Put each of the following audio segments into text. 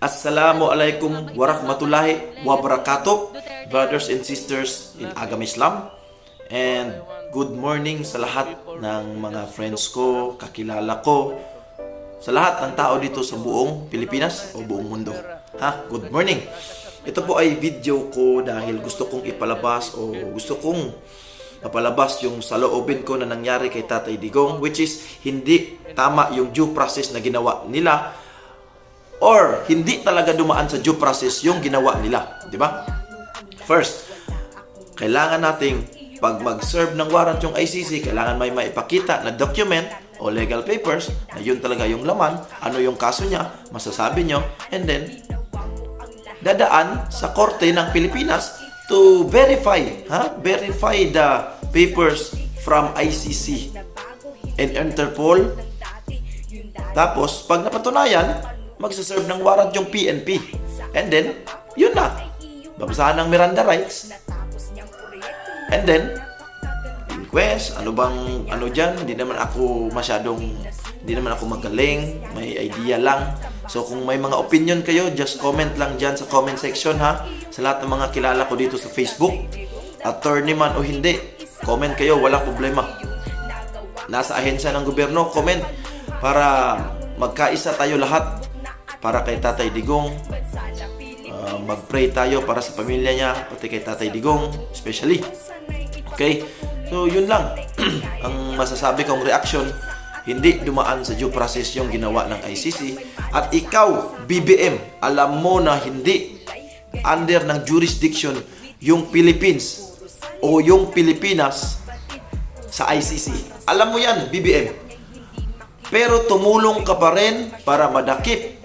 Assalamualaikum warahmatullahi wabarakatuh, brothers and sisters in Agam Islam. And good morning sa lahat ng mga friends ko, kakilala ko, sa lahat ng tao dito sa buong Pilipinas o buong mundo. Good morning. Ito po ay video ko dahil gusto kong ipalabas o gusto kong mapalabas yung saloobin ko na nangyari kay Tatay Digong, which is hindi tama yung due process na ginawa nila or hindi talaga dumaan sa due process yung ginawa nila, di ba? First, kailangan nating pag mag-serve ng warrant yung ICC, kailangan may maipakita na document o legal papers na yun talaga yung laman, ano yung kaso niya, masasabi nyo, and then dadaan sa korte ng Pilipinas to verify the papers from ICC and Interpol. Tapos, pag napatunayan, magsaserve ng warrant yung PNP. And then, yun na. Babasahan ng Miranda rights. And then, inquest, ano dyan, hindi naman ako magaling, may idea lang. So, kung may mga opinion kayo, just comment lang dyan sa comment section sa lahat ng mga kilala ko dito sa Facebook. Attorney man o hindi, comment kayo, wala problema. Nasa ahensya ng gobyerno, comment para magkaisa tayo lahat para kay Tatay Digong. Mag-pray tayo para sa pamilya niya, pati kay Tatay Digong, especially. Okay? So, yun lang. Ang masasabi kong reaction, hindi dumaan sa due process yung ginawa ng ICC. At ikaw, BBM, alam mo na hindi under ng jurisdiction yung Philippines o yung Pilipinas sa ICC. Alam mo yan, BBM. Pero tumulong ka pa rin para madakip.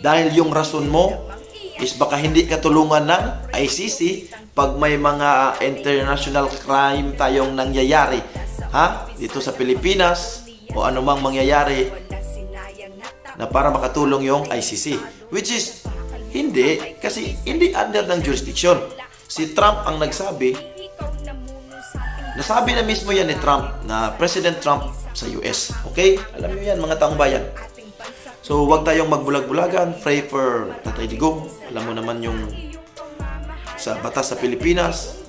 Dahil yung rason mo is baka hindi ka tulungan ng ICC pag may mga international crime tayong nangyayari dito sa Pilipinas o anumang mangyayari na para makatulong yung ICC, which is hindi, kasi hindi under ng jurisdiction. Si Trump ang nasabi na mismo yan ni Trump, na President Trump sa US. Okay? Alam niyo yan mga taong bayan. So, wag tayong magbulag-bulagan. Pray for Tatay Digong. Alam mo naman yung sa batas sa Pilipinas,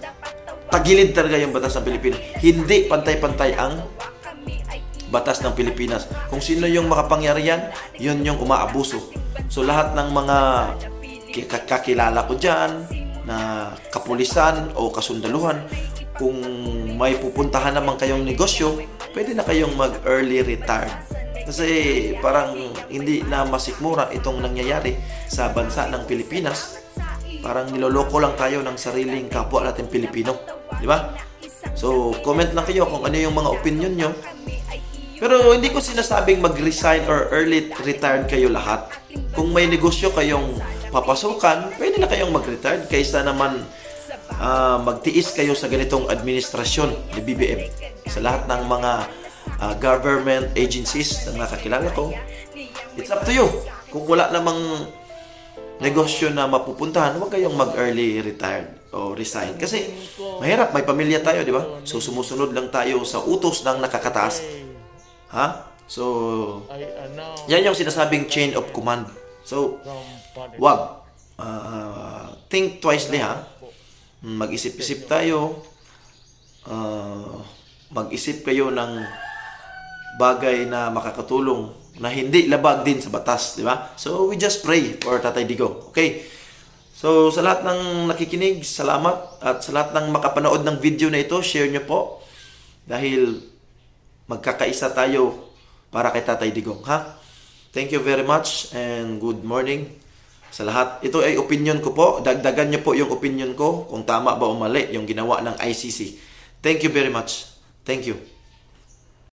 tagilid talaga yung batas ng Pilipinas. Hindi pantay-pantay ang batas ng Pilipinas. Kung sino yung makapangyarihan, yun yung umaabuso. So, lahat ng mga kakilala ko dyan, na kapulisan o kasundaluhan, kung may pupuntahan naman kayong negosyo, pwede na kayong mag-early retire. Kasi parang hindi na masikmura itong nangyayari sa bansa ng Pilipinas. Parang niloloko lang tayo ng sariling kapwa natin Pilipino. Di ba? So, comment lang kayo kung ano yung mga opinion nyo. Pero hindi ko sinasabing mag-resign or early retired kayo lahat. Kung may negosyo kayong papasukan, pwede na kayong mag-retire kaysa naman magtiis kayo sa ganitong administrasyon ni BBM. Sa lahat ng mga government agencies na nakakilala ko, it's up to you. Kung wala namang negosyo na mapupuntahan, huwag kayong mag-early retired o resign. Kasi mahirap, may pamilya tayo, di ba? So sumusunod lang tayo sa utos ng nakakataas. So, yan yung sinasabing chain of command. So, wag. Think twisely, Mag-isip-isip tayo. Mag-isip kayo ng bagay na makakatulong na hindi labag din sa batas, di ba? So, we just pray for Tatay Digong. Okay? So, sa lahat ng nakikinig, salamat. At sa lahat ng makapanood ng video na ito, share nyo po. Dahil magkakaisa tayo para kay Tatay Digong, Thank you very much and good morning sa lahat. Ito ay opinion ko po. Dagdagan nyo po yung opinion ko kung tama ba o mali yung ginawa ng ICC. Thank you very much. Thank you.